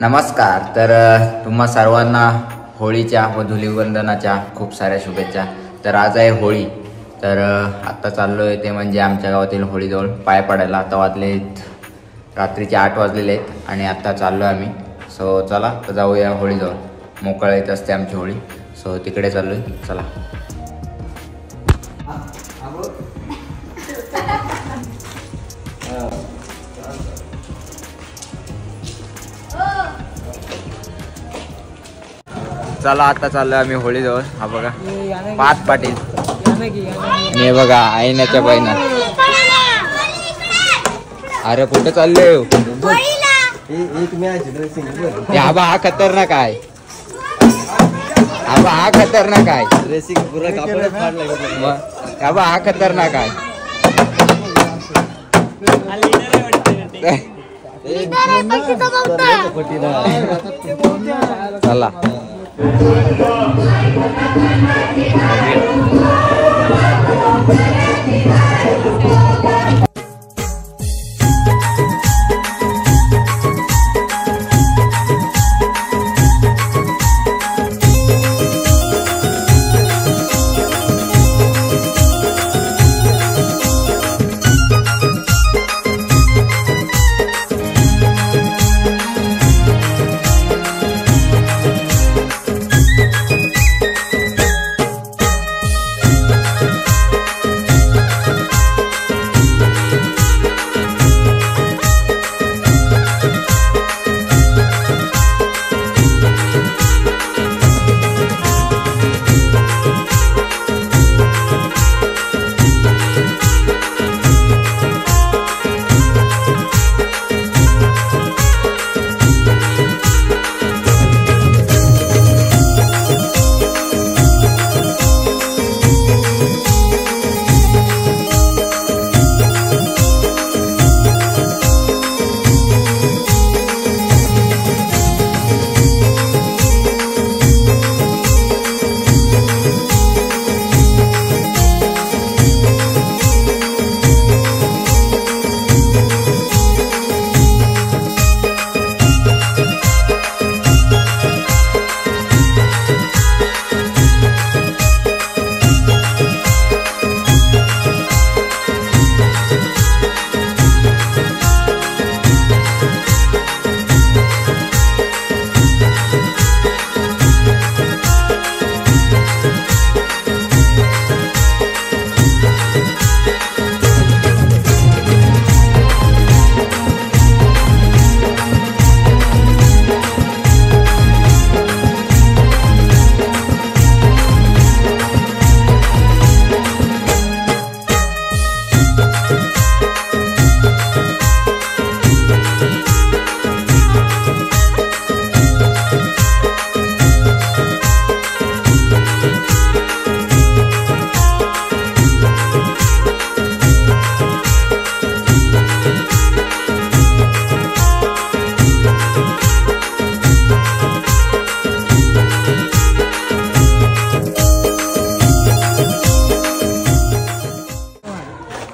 नमस्कार. तर तुम्हा सर्वांना होळीच्या व धुलीवंदनाच्या खूप साऱ्या शुभेच्छा. तर आज आहे होळी. तर आत्ता चाललो आहे ते म्हणजे आमच्या गावातील होळीजवळ पाय पडायला. आता वाजलेत रात्रीचे 8 वाजलेले आहेत आणि आत्ता चाललो आहे आम्ही. सो चला तर जाऊया होळीजवळ. मोकळा येत असते आमची होळी. सो तिकडे चाललो आहे. चला. चला आता चाललोय आम्ही होळीजवळ. हा बघा पाच पाटील हे बघा आईनाच्या बहिणा. अरे कुठे चालले? आबा हा खतरनाक आहे. आबा हा खतरनाक आहे. आबा हा खतरनाक आहे. चला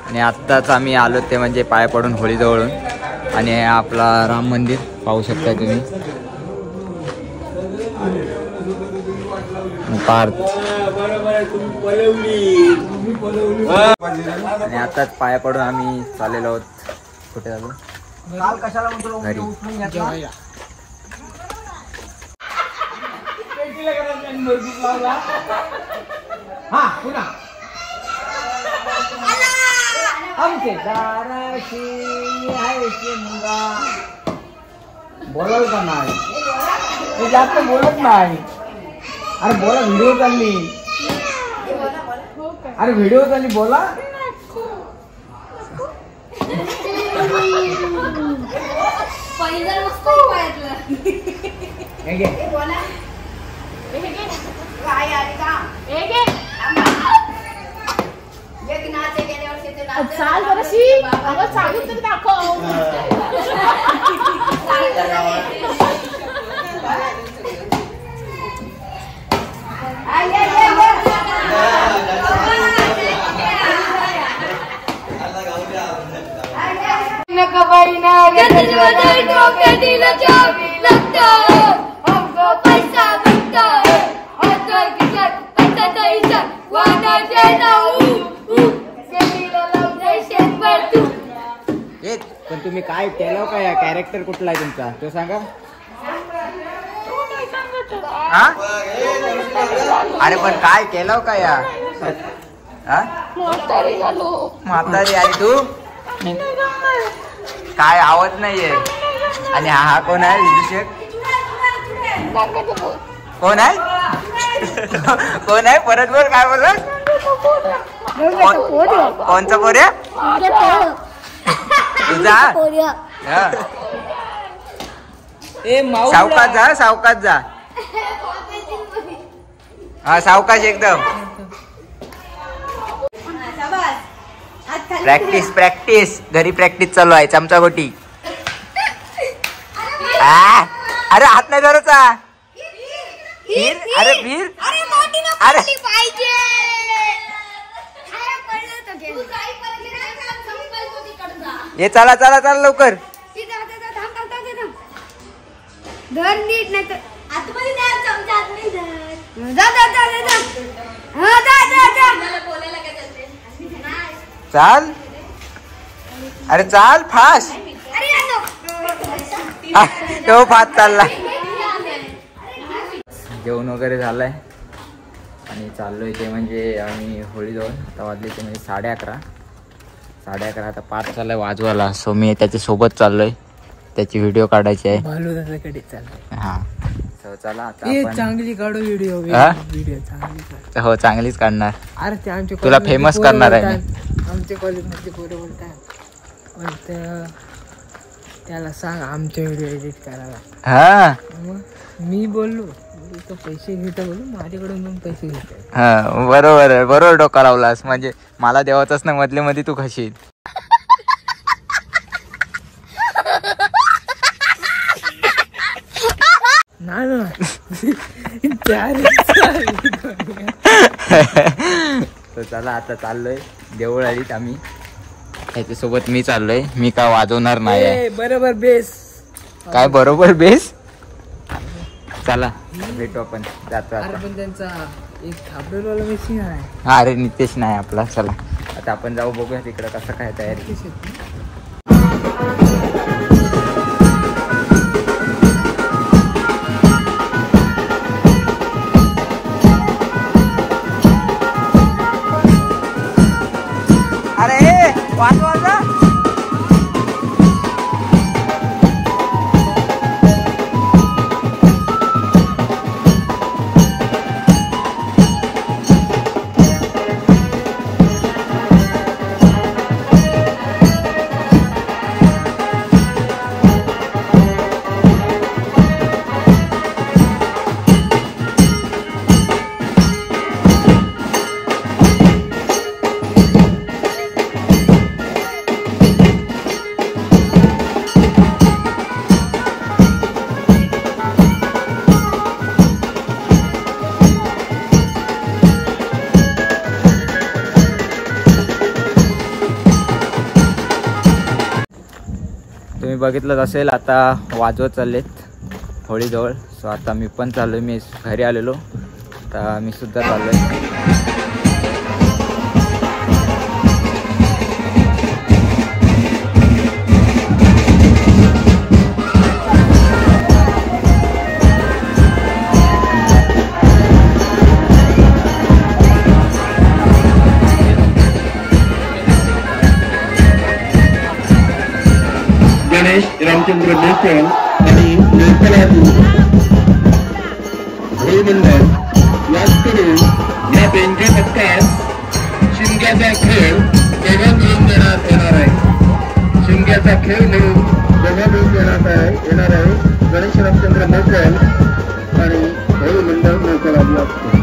आणि आत्ताच आम्ही आलो ते म्हणजे पाय पडून होळीजवळून. आणि आपला राम मंदिर पाहू शकता तुम्ही. आणि आताच पाया पडून आम्ही चाललेलो आहोत. कुठे आलो? घरी. बोलाल का नाही? जास्त बोलत नाही. अरे बोला, व्हिडिओ चालली. अरे व्हिडिओ चालली, बोला. चाल बरशी अगं चालू तर दाखव. नका बाई ना गणपती डोक्यातील चावी लागते पण तुम्ही काय केलं काय कॅरेक्टर कुठला आहे तुमचा तो सांगा. हा? अरे पण काय केलं काय या म्हातारी आणि तू काय आवत नाहीये. आणि हा कोण आहे विदूषक कोण आहे कोण आहे परत बोल काय बोल कोणचा पोऱ्या तुझा सावकाश जा सावकाश जा हा सावकाश एकदम प्रॅक्टिस प्रॅक्टिस घरी प्रॅक्टिस चालू आहे चमचा गोटी. अरे हात नाही धरायचा वीर अरे वीर अरे ये चला चला चला लवकर धर नीट नाही तर चाल अरे चाल फास्ट तो फास्ट चालला. जेवण वगैरे झालंय आणि चाललोय ते म्हणजे आम्ही होळीजवळ आता वाजले ते म्हणजे 11:30 आता 5 चाललाय वाजवायला. सो मी त्याच्या सोबत चाललोय त्याची व्हिडिओ काढायची आहे. हा सो चला आता आपण चांगली काढू व्हिडिओ व्हिडिओ चांगली हो चांगलीच काढणार. अरे ते आमच्या तुला फेमस करणार आहे मी. आमच्या कॉलेजमध्ये पोरं बोलतात त्याला सांग आमच्या व्हिडिओ एडिट करायला. हा मग मी बोललो तो पैसे घेतो बोलू माझ्याकडून पण पैसे घेतो. हा बरोबर बरोबर डोका लावलास म्हणजे मला देवाचाच ना मधले मध्ये तू खाशील. तर चला आता चाललोय देऊळ आलीत आम्ही त्याच्यासोबत मी चाललोय. मी काय वाजवणार नाही बरोबर बेस काय बरोबर बेस. चला भेटू आपण जातो आता. पण त्यांचा एक खाबरेलवाला मेसिंग आहे. हा अरे नितेश नाही आपला. चला आता आपण जाऊ बघूया तिकडं कसं काय तयारी. अरे वाजवा तुम्ही बघितलंच असेल आता वाजवत चाललेत होळीजवळ. सो आता मी पण चाललोय. मी घरी आलेलो आता मी सुद्धा चाललोय. गणेश रामचंद्र देसाई आणि देवकलातून होळी मंडळ याचकडून या 5 टप्प्यात शिमग्याचा खेळ तेव्हा मिळून देण्यात येणार आहे. शिमग्याचा खेळ म्हणून तेव्हा मिळून देण्यात येणार आहे. गणेश रामचंद्र देसाई आणि होळी मंडळ देवकलातून.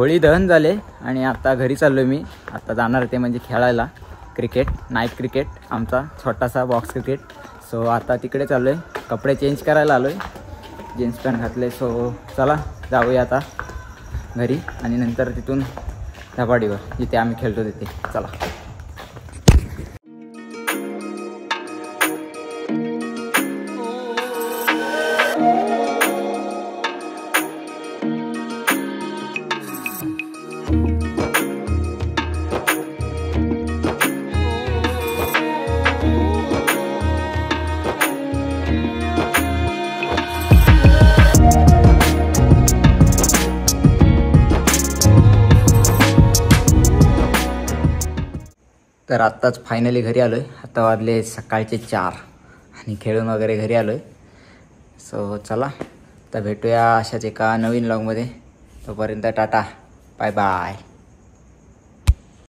होळी दहन झाले आणि आता घरी चाललो मी. आता जाणार ते म्हणजे खेळायला क्रिकेट, नाईट क्रिकेट, आमचा छोटासा बॉक्स क्रिकेट. सो आता तिकडे चाललो आहे. कपडे चेंज करायला आलो आहे, जीन्स पॅन्ट घातले. सो चला जाऊया आता घरी आणि नंतर तिथून धबाडीवर जिथे आम्ही खेळतो तिथे. चला. तर आत्ताच फायनली घरी आलो आहे. आता वाजले सकाळचे 4 आणि खेळून वगैरे घरी आलो आहे. सो चला आता भेटूया अशाच एका नवीन व्लॉगमध्ये. तोपर्यंत टाटा, बाय बाय.